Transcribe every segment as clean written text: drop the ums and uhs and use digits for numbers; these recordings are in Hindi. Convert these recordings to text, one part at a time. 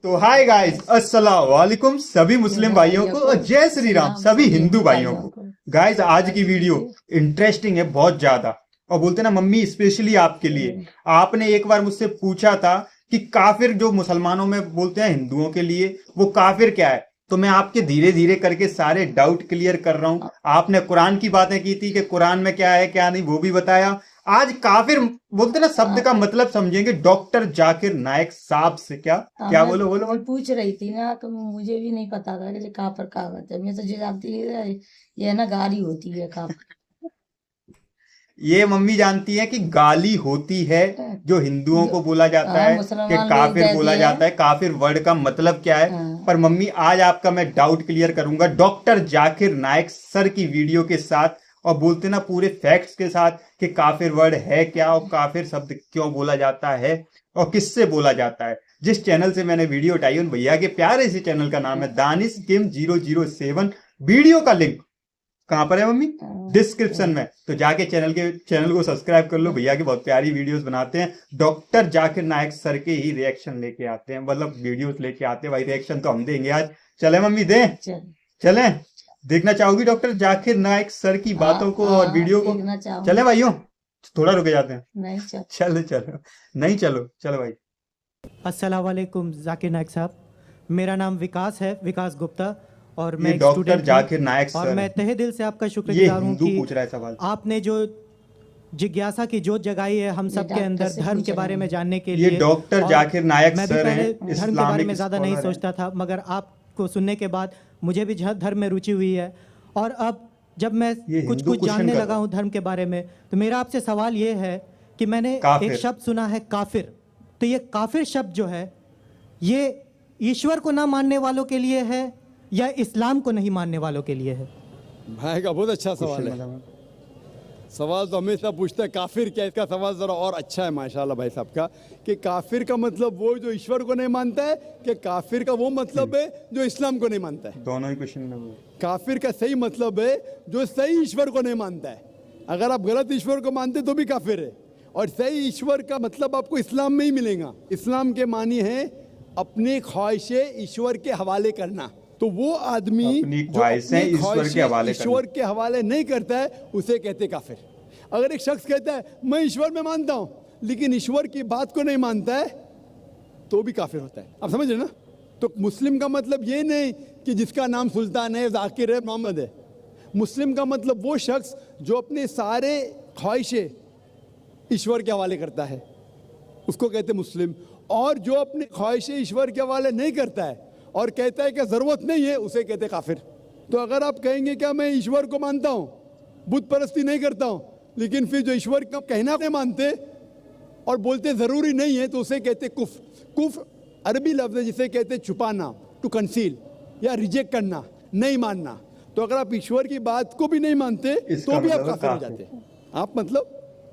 तो हाय गाइस, अस्सलाम वालेकुम सभी मुस्लिम भाइयों को और जय श्री राम सभी हिंदू भाइयों को। गाइस आज की वीडियो इंटरेस्टिंग है बहुत ज्यादा। और बोलते ना मम्मी स्पेशली आपके लिए। आपने एक बार मुझसे पूछा था कि काफिर जो मुसलमानों में बोलते हैं हिंदुओं के लिए वो काफिर क्या है, तो मैं आपके धीरे धीरे करके सारे डाउट क्लियर कर रहा हूं। आपने कुरान की बातें की थी कि कुरान में क्या है क्या नहीं वो भी बताया। आज काफिर बोलते ना शब्द का मतलब समझेंगे डॉक्टर जाकिर नायक साहब से। क्या क्या मैं बोलो बोलो मैं बोलो। पूछ रही थी ना, तो मुझे भी नहीं पता था कि कापर का होता है। मैं तो जो जानती है ये ना गाड़ी होती है कापर। ये मम्मी जानती है कि गाली होती है जो हिंदुओं जो को बोला जाता है कि मुसलमान लोग काफिर बोला कहते हैं। जाता है। काफिर वर्ड का मतलब क्या है। हाँ, पर मम्मी आज आपका मैं डाउट क्लियर करूंगा डॉक्टर जाकिर नायक सर की वीडियो के साथ, और बोलते ना पूरे फैक्ट्स के साथ कि काफिर वर्ड है क्या और काफिर शब्द क्यों बोला जाता है और किससे बोला जाता है। जिस चैनल से मैंने वीडियो उठाई उन भैया के प्यारे से चैनल का नाम है दानिश किम 007। वीडियो का लिंक कहां पर है मम्मी? डिस्क्रिप्शन में। तो जाके चैनल को सब्सक्राइब कर लो। भैया की बहुत प्यारी वीडियोस बनाते हैं। डॉक्टर जाकिर नायक सर के ही रिएक्शन लेके आते हैं, मतलब वीडियोस लेके आते हैं। भाई रिएक्शन तो हम देंगे आज। चले मम्मी दें? चल। चले। देखना चाहोगी डॉक्टर जाकिर नायक सर की बातों को और वीडियो को? देखना चले चाहूंगी। भाइयों, थोड़ा रुके जाते हैं। नहीं, चल। चलो चलो, नहीं चलो चलो भाई। अस्सलाम वालेकुम जाकिर नायक साहब, मेरा नाम विकास है, विकास गुप्ता, और ये मैं एक डॉक्टर स्टूडेंट जाकिर हूँ। नायक और सर मैं है। तहे दिल से आपका ये शुक्रगुजार हूँ हिंदू कि पूछ रहा है सवाल। आपने जो जिज्ञासा की जोत जगाई है हम ये सब के डॉक्टर अंदर से धर्म पूछ के रहे बारे में हैं। जानने के ये लिए। डॉक्टर और जाकिर नायक मैं भी सर पहले हैं, धर्म के बारे में इस्लामिक ज़्यादा नहीं स्कॉलर हैं। सोचता था, मगर आपको सुनने के बाद मुझे भी धर्म में रुचि हुई है। और अब जब मैं ये कुछ हिंदू कुछ क्वेश्चन जानने कर लगा रहा है। हूँ धर्म के बारे में, तो मेरा आपसे सवाल ये है कि मैंने एक काफिर। शब्द सुना है काफिर। तो ये काफिर शब्द जो है ये ईश्वर को ना मानने वालों के लिए है या इस्लाम को नहीं मानने वालों के लिए है? भाई का बहुत अच्छा सवाल क्वेश्चन है। मतलब सवाल तो हमेशा पूछते हैं काफिर क्या, इसका सवाल ज़रा और अच्छा है माशाल्लाह भाई साहब का, कि काफिर का मतलब वो जो ईश्वर को नहीं मानता है, कि काफिर का वो मतलब है जो इस्लाम को नहीं मानता है। दोनों ही क्वेश्चन में काफिर का सही मतलब है जो सही ईश्वर को नहीं मानता है। अगर आप गलत ईश्वर को मानते तो भी काफिर है। और सही ईश्वर का मतलब आपको इस्लाम में ही मिलेगा। इस्लाम के मानी है अपनी ख्वाहिशें ईश्वर के हवाले करना। तो वो आदमी अपनी जो ख्वाहिशें अपनी ईश्वर के हवाले ख्वाहिशें ईश्वर के हवाले नहीं करता है उसे कहते काफिर। अगर एक शख्स कहता है मैं ईश्वर में मानता हूं लेकिन ईश्वर की बात को नहीं मानता है तो भी काफिर होता है। आप समझ रहे ना? तो मुस्लिम का मतलब ये नहीं कि जिसका नाम सुल्तान है, जाकिर है, मोहम्मद है। मुस्लिम का मतलब वो शख्स जो अपने सारे ख्वाहिशें ईश्वर के हवाले करता है, उसको कहते मुस्लिम। और जो अपनी ख्वाहिशें ईश्वर के हवाले नहीं करता है और कहता है कि ज़रूरत नहीं है, उसे कहते काफिर। तो अगर आप कहेंगे क्या मैं ईश्वर को मानता हूँ, बुत परस्ती नहीं करता हूँ, लेकिन फिर जो ईश्वर का कहना नहीं मानते और बोलते ज़रूरी नहीं है, तो उसे कहते कुफ। कुफ अरबी लफ्ज़ है जिसे कहते छुपाना, टू कंसील, या रिजेक्ट करना, नहीं मानना। तो अगर आप ईश्वर की बात को भी नहीं मानते तो भी आप मतलब काफिर हो जाते हैं। आप मतलब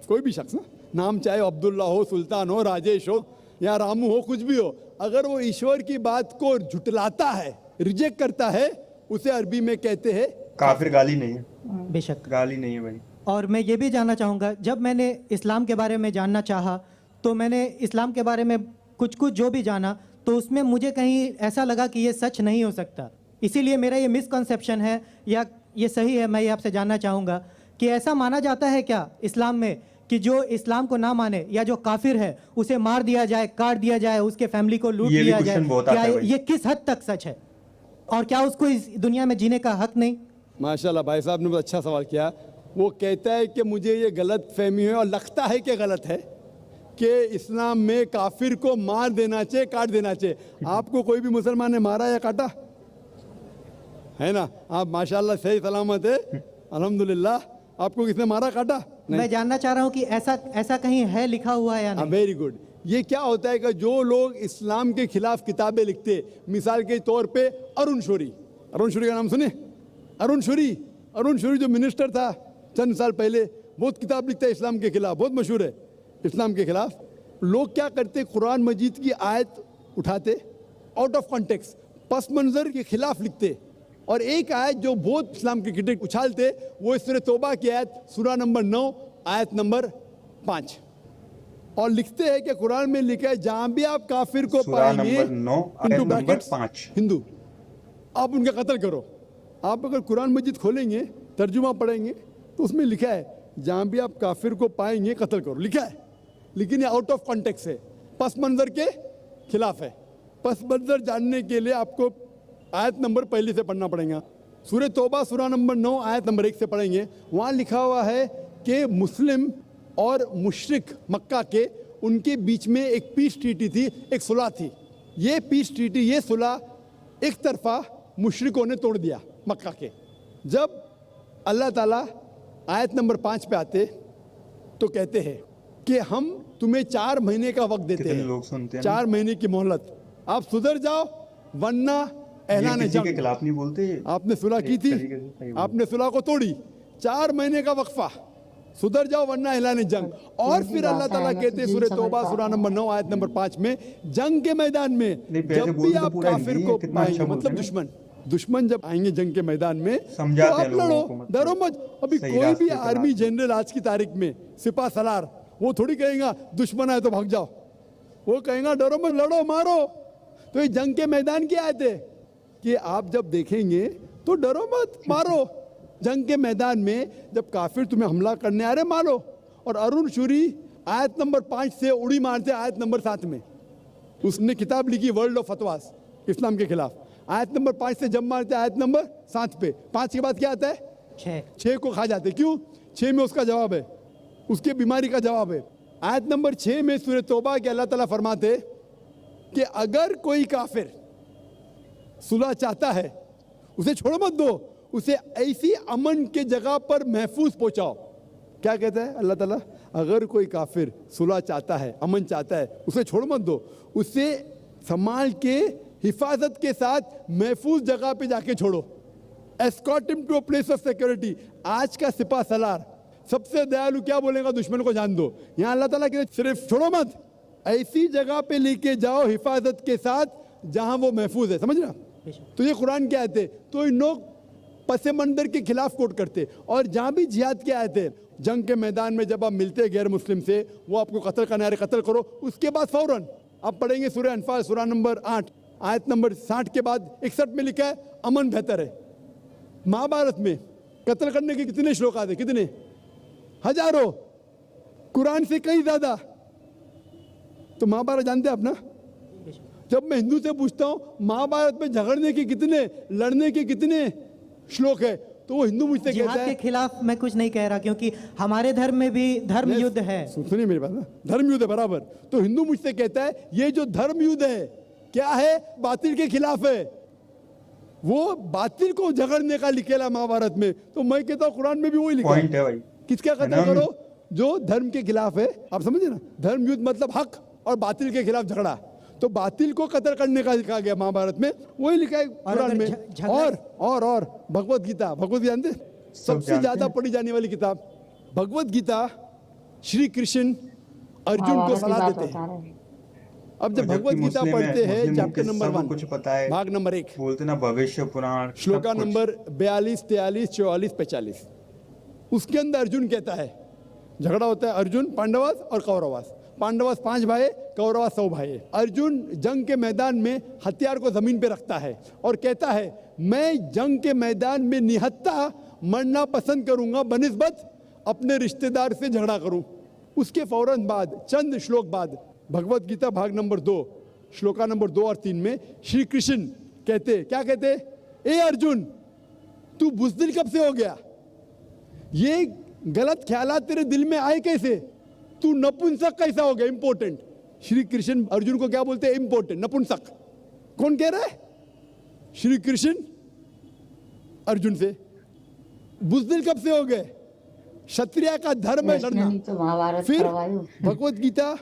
कोई भी शख्स ना, नाम चाहे अब्दुल्ला हो, सुल्तान हो, राजेश हो या रामू हो, कुछ भी हो, अगर वो ईश्वर की बात को झुटलाता है, रिजेक्ट करता है, उसे अरबी में कहते हैं काफिर। गाली नहीं है, बेशक। गाली नहीं है भाई। और मैं ये भी जानना चाहूँगा, जब मैंने इस्लाम के बारे में जानना चाहा तो मैंने इस्लाम के बारे में कुछ कुछ जो भी जाना, तो उसमें मुझे कहीं ऐसा लगा कि ये सच नहीं हो सकता। इसीलिए मेरा ये मिसकंसेप्शन है या ये सही है, मैं ये आपसे जानना चाहूँगा कि ऐसा माना जाता है क्या इस्लाम में कि जो इस्लाम को ना माने या जो काफिर है उसे मार दिया जाए, काट दिया जाए, उसके फैमिली को लूट ये भी लिया जाए? क्वेश्चन बहुत क्या आता है भाई। ये किस हद तक सच है और क्या उसको इस दुनिया में जीने का हक नहीं? माशाल्लाह भाई साहब ने बहुत अच्छा सवाल किया। वो कहता है कि मुझे ये गलत फहमी है और लगता है कि गलत है कि इस्लाम में काफिर को मार देना चाहिए, काट देना चाहिए। आपको कोई भी मुसलमान ने मारा या काटा है ना? आप माशाल्लाह सही सलामत है, अल्हम्दुलिल्लाह। आपको किसने मारा, काटा? मैं जानना चाह रहा हूँ कि ऐसा कहीं है लिखा हुआ है या नहीं? Very good. ये क्या होता है कि जो लोग इस्लाम के खिलाफ किताबें लिखते, मिसाल के तौर पे अरुण शौरी का नाम सुने? अरुण शौरी जो मिनिस्टर था चंद साल पहले, बहुत किताब लिखता है इस्लाम के खिलाफ, बहुत मशहूर है इस्लाम के खिलाफ। लोग क्या करते, कुरान मजीद की आयत उठाते, आउट ऑफ कॉन्टेक्स्ट, पस मंजर के खिलाफ लिखते, और एक आयत जो बहुत इस्लाम के क्रिटिक उछालते, वो सूरह तौबा की आयत, सूरा नंबर 9 आयत नंबर 5। और लिखते हैं कि कुरान में लिखा है जहां भी आप काफिर को सूरा पाएंगे नंबर 9 आयत into नंबर brackets, 5। हिंदू, आप उनका कत्ल करो। आप अगर कुरान मजीद खोलेंगे, तर्जुमा पढ़ेंगे, तो उसमें लिखा है जहां भी आप काफिर को पाएंगे कत्ल करो, लिखा है। लेकिन ये आउट ऑफ कॉन्टेक्स्ट है, पस मंजर के खिलाफ है। पस मंजर जानने के लिए आपको आयत नंबर पहले से पढ़ना पड़ेगा। सूरह तौबा सूरा नंबर 9 आयत नंबर 1 से पढ़ेंगे। वहाँ लिखा हुआ है कि मुस्लिम और मुशरिक मक्का के उनके बीच में एक पीस ट्रीटी थी, एक सुलह थी। ये पीस ट्रीटी, ये सुलह एक तरफा मुशरिकों ने तोड़ दिया मक्का के। जब अल्लाह ताला आयत नंबर 5 पे आते तो कहते हैं कि हम तुम्हें 4 महीने का वक्त देते कितने हैं, लोग सुनते हैं 4 महीने की मोहलत, आप सुधर जाओ वरना ऐलान किसी के जंग। खिलाफ नहीं बोलते। आपने सुलह की एक थी, तरीके से सही बोला। आपने सुलह को तोड़ी, 4 महीने का वक्फा, सुधर जाओ वरना ऐलान जंग। और फिर अल्लाह ताला कहते हैं सूरह तौबा सूरा नंबर 9 आयत नंबर 5 में, जंग के मैदान में नहीं, वैसे जब भी बोलते तो आप पूरा काफिर नहीं को है, कितना अच्छा पाएंगे, बोलते मतलब हैं। दुश्मन जब आएंगे जंग के मैदान में तो समझाते हैं आप लोगों लड़ो, को, मतलब डरो मत। अभी सही कोई रास्ते भी पे आर्मी लाते हैं। जनरल आज की तारीख में, सिपा सलार, वो थोड़ी कहेगा दुश्मन आए तो भाग जाओ, वो कहेगा डरो मत, लड़ो, मारो। तो ये जंग के मैदान की आयत है कि आप जब देखेंगे तो डरो मत, मारो। जंग के मैदान में जब काफिर तुम्हें हमला करने आ रहे, मारो। और अरुण शूरी आयत नंबर 5 से उड़ी मारते आयत नंबर 7 में। उसने किताब लिखी वर्ल्ड ऑफ फतवास इस्लाम के खिलाफ। आयत नंबर 5 से जब मारते आयत नंबर 7 पे, 5 के बाद क्या आता है? 6 को खा जाते। क्यों? 6 में उसका जवाब है, उसके बीमारी का जवाब है। आयत नंबर 6 में सूरह तौबा के अल्लाह ताला फरमाते कि अगर कोई काफिर सुलह चाहता है, उसे छोड़ मत दो, उसे ऐसी अमन के जगह पर महफूज पहुंचाओ। क्या कहता है अल्लाह ताला? अगर कोई काफिर सुलह चाहता है, अमन चाहता है, उसे छोड़ मत दो, उसे संभाल के हिफाजत के साथ महफूज जगह पे जाके छोड़ो। Escort him to a place of security. आज का सिपा सलार सबसे दयालु क्या बोलेगा? दुश्मन को जान दो। यहाँ अल्लाह ताला कहते सिर्फ छोड़ो मत, ऐसी जगह पे लेके जाओ हिफाजत के साथ जहां वो महफूज है। समझ रहा? तो ये कुरान की आयत है। तो इन लोग पसे मंदर के खिलाफ कोट करते, और जहां भी जिहाद की आयत है, जंग के मैदान में जब आप मिलते गैर मुस्लिम से, वो आपको कत्ल करने आ रहे, कत्ल करो। उसके बाद फौरन आप पढ़ेंगे सूरह अनफाल सूरा नंबर 8 आयत नंबर 60 के बाद 61 में लिखा है अमन बेहतर है। महाभारत में कत्ल करने के कितने श्लोक आते? कितने? हजारों, कुरान से कई ज्यादा। तो महाभारत जानते हैं आप ना? जब मैं हिंदू से पूछता हूं महाभारत में झगड़ने के कितने, लड़ने के कितने श्लोक है, तो वो हिंदू मुझसे कहता जिहाद के है, खिलाफ मैं कुछ नहीं कह रहा, क्योंकि हमारे धर्म में भी धर्म युद्ध है। सुनिए मेरी बात ना, धर्म युद्ध है बराबर। तो हिंदू मुझसे कहता है ये जो धर्म युद्ध है क्या है? बातिल के खिलाफ है। वो बातिल को झगड़ने का लिखेला महाभारत में। तो मैं कहता हूँ कुरान में भी वही लिखा पॉइंट है भाई। किसका कत्ल है ना? करो? जो धर्म के खिलाफ है। आप समझे ना? धर्म युद्ध मतलब हक और बातिल के खिलाफ झगड़ा। तो बातिल को कत्ल करने का लिखा गया महाभारत में, वही लिखा है कुरान में। और भगवत गीता, भगवत गीता जानते? सबसे जानते ज्यादा हैं। पढ़ी जाने वाली किताब भगवत गीता। श्री कृष्ण अर्जुन को सलाह देते हैं। अब जब भगवत गीता पढ़ते हैं चैप्टर नंबर 1 कुछ पता है, भाग नंबर 1 बोलते ना भविष्य पुराण, श्लोका सब कुछ। नंबर 42, 43, 44, 45, उसके अंदर अर्जुन कहता है, झगड़ा होता है अर्जुन पांडवास और कौरवास। पांडवास 5 भाई, कौरवास 100 भाई। अर्जुन जंग के मैदान में हथियार को जमीन पे रखता है और कहता है मैं जंग के मैदान में निहत्था मरना पसंद करूंगा बनिस्बत अपने रिश्तेदार से झगड़ा करूं। उसके फौरन बाद, चंद श्लोक बाद, भगवत गीता भाग नंबर 2 श्लोका नंबर 2 और 3 में श्री कृष्ण कहते, क्या कहते? ए अर्जुन, तू बुज़दिल कब से हो गया? ये गलत ख्यालात तेरे दिल में आए कैसे? तू नपुंसक कैसा हो गया? इंपॉर्टेंट। श्री कृष्ण अर्जुन को क्या बोलते हैं? इंपॉर्टेंट, नपुंसक। कौन कह रहा है? श्री कृष्ण अर्जुन से। बुज़दिल कब से हो गए? क्षत्रिय का धर्म है लड़ना। तो महाभारत फिर करवायो। भगवत गीता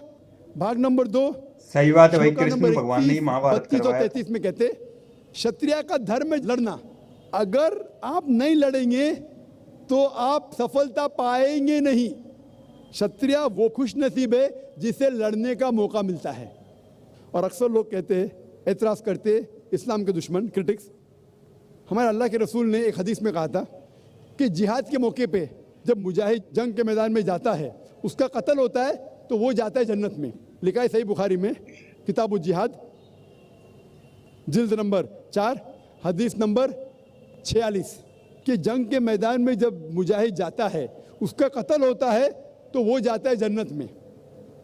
भाग नंबर 2 सही बात है भाई। श्लोका कृष्ण नंबर भगवान ने ही 31, महाभारत 32 और करवाया। 33 में कहते क्षत्रिय का धर्म है लड़ना। अगर आप नहीं लड़ेंगे तो आप सफलता पाएंगे नहीं। क्षत्रिय वो खुश नसीब है जिसे लड़ने का मौका मिलता है। और अक्सर लोग कहते हैं, एतराज करते, इस्लाम के दुश्मन, क्रिटिक्स, हमारे अल्लाह के रसूल ने एक हदीस में कहा था कि जिहाद के मौके पे जब मुजाहिद जंग के मैदान में जाता है, उसका कत्ल होता है तो वो जाता है जन्नत में। लिखा है सही बुखारी में, किताब जिहाद, जिल्द नंबर 4, हदीस नंबर 46, कि जंग के मैदान में जब मुजाहिद जाता है, उसका कत्ल होता है तो वो जाता है जन्नत में।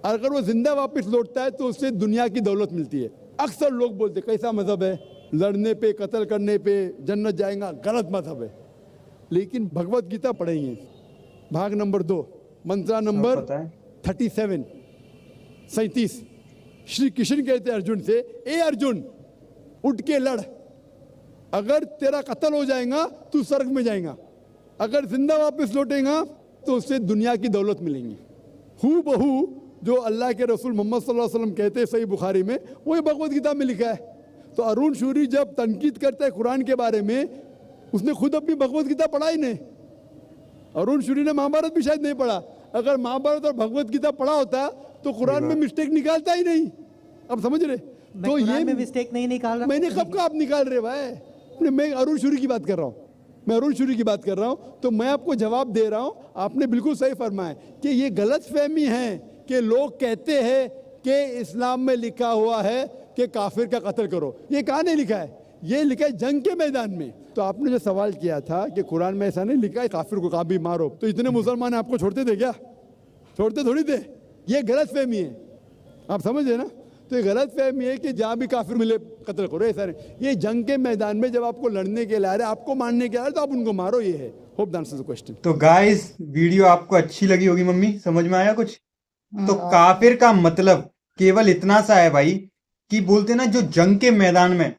अगर वो जिंदा वापस लौटता है तो उससे दुनिया की दौलत मिलती है। अक्सर लोग बोलते कैसा मजहब है, लड़ने पे कत्ल करने पे जन्नत जाएगा, गलत मजहब है। लेकिन भगवत गीता पढ़ेंगे, भाग नंबर 2, मंत्रा नंबर 37, श्री कृष्ण कहते हैं अर्जुन से, ए अर्जुन उठ के लड़, अगर तेरा कत्ल हो जाएगा तू स्वर्ग में जाएगा, अगर जिंदा वापस लौटेगा तो उससे दुनिया की दौलत मिलेंगी। हू बहू जो अल्लाह के रसूल मोहम्मद सल्लल्लाहु अलैहि वसल्लम कहते हैं सही बुखारी में, वही भगवत गीता में लिखा है। तो अरुण शूरी जब तनकीद करता है कुरान के बारे में, उसने खुद अपनी भगवत गीता पढ़ा ही नहीं। अरुण शूरी ने महाभारत भी शायद नहीं पढ़ा। अगर महाभारत और भगवत गीता पढ़ा होता तो कुरान में मिस्टेक निकालता ही नहीं। अब समझ रहे? तो ये में मिस्टेक नहीं निकाल रहा, मैंने कब का आप निकाल रहे भाई? मैं अरुण शूरी की बात कर रहा हूँ, मैं अरुण शूरी की बात कर रहा हूँ। तो मैं आपको जवाब दे रहा हूँ, आपने बिल्कुल सही फरमाया कि ये गलत फहमी है कि लोग कहते हैं कि इस्लाम में लिखा हुआ है कि काफिर का कत्ल करो। ये कहाँ नहीं लिखा है? ये लिखा है जंग के मैदान में। तो आपने जो सवाल किया था कि कुरान में ऐसा नहीं लिखा है काफिर को कभी मारो, तो इतने मुसलमान आपको छोड़ते थे क्या? छोड़ते थोड़ी थे। ये गलत फहमी है, आप समझे ना? तो ये गलत फहमी है कि जहाँ भी काफिर मिले कत्ल करो, ऐसा नहीं। ये जंग के मैदान में जब आपको लड़ने के लिए आ रहे, आपको मारने के आ रहे, तो आप उनको मारो, ये है। Hope the answer the question. तो गाइस वीडियो आपको अच्छी लगी होगी मम्मी, समझ में आया कुछ? तो काफिर का मतलब केवल इतना सा है भाई कि बोलते ना जो जंग के मैदान में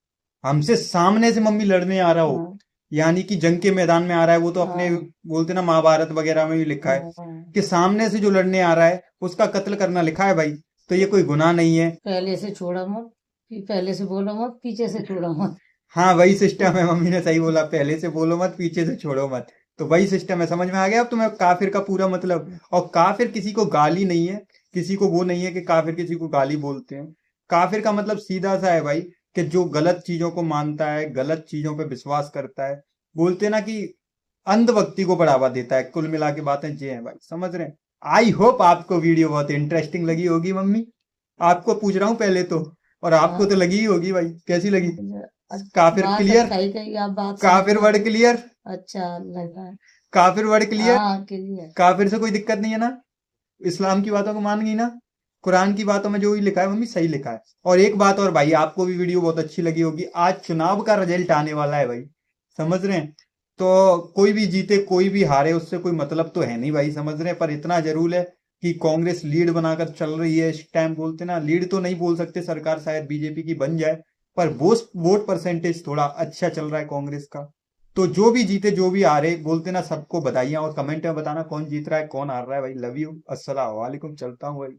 हमसे सामने से मम्मी लड़ने आ रहा हो, यानी कि जंग के मैदान में आ रहा है, वो तो अपने बोलते ना महाभारत वगैरह में भी लिखा है कि सामने से जो लड़ने आ रहा है उसका कत्ल करना लिखा है भाई। तो ये कोई गुनाह नहीं है। पहले से छोड़ा मत, पहले से बोलो मत, पीछे से छोड़ो मत। हाँ वही सिस्टम है, मम्मी ने सही बोला, पहले से बोलो मत, पीछे से छोड़ो मत। तो वही सिस्टम है, समझ में आ गया अब तुम्हें काफिर का पूरा मतलब? और काफिर किसी को गाली नहीं है, किसी को वो नहीं है कि काफिर किसी को गाली बोलते हैं। काफिर का मतलब सीधा सा है भाई कि जो गलत चीजों को मानता है, गलत चीजों पे विश्वास करता है, बोलते ना कि अंधभक्ति को बढ़ावा देता है। कुल मिला के बातें ये हैं भाई, समझ रहे हैं? आई होप आपको वीडियो बहुत इंटरेस्टिंग लगी होगी मम्मी। आपको पूछ रहा हूँ पहले तो, और आपको तो लगी ही होगी भाई। कैसी लगी? काफिर क्लियर? काफिर वर्ड क्लियर? अच्छा लगा। काफिर वर्ड क्लियर? क्लियर। काफिर से कोई दिक्कत नहीं है ना? इस्लाम की बातों को मान गई ना? कुरान की बातों में जो भी लिखा है मम्मी सही लिखा है। और एक बात और भाई, आपको भी वीडियो बहुत अच्छी लगी होगी, आज चुनाव का रिजल्ट आने वाला है भाई, समझ रहे हैं? तो कोई भी जीते कोई भी हारे उससे कोई मतलब तो है नहीं भाई, समझ रहे हैं? पर इतना जरूर है कि कांग्रेस लीड बनाकर चल रही है इस टाइम। बोलते ना लीड तो नहीं बोल सकते, सरकार शायद बीजेपी की बन जाए, पर वोट परसेंटेज थोड़ा अच्छा चल रहा है कांग्रेस का। तो जो भी जीते जो भी हारे, बोलते ना सबको बधाइयां, और कमेंट में बताना कौन जीत रहा है कौन हार रहा है भाई। लव यू, अस्सलाम वालेकुम, चलता हूँ भाई।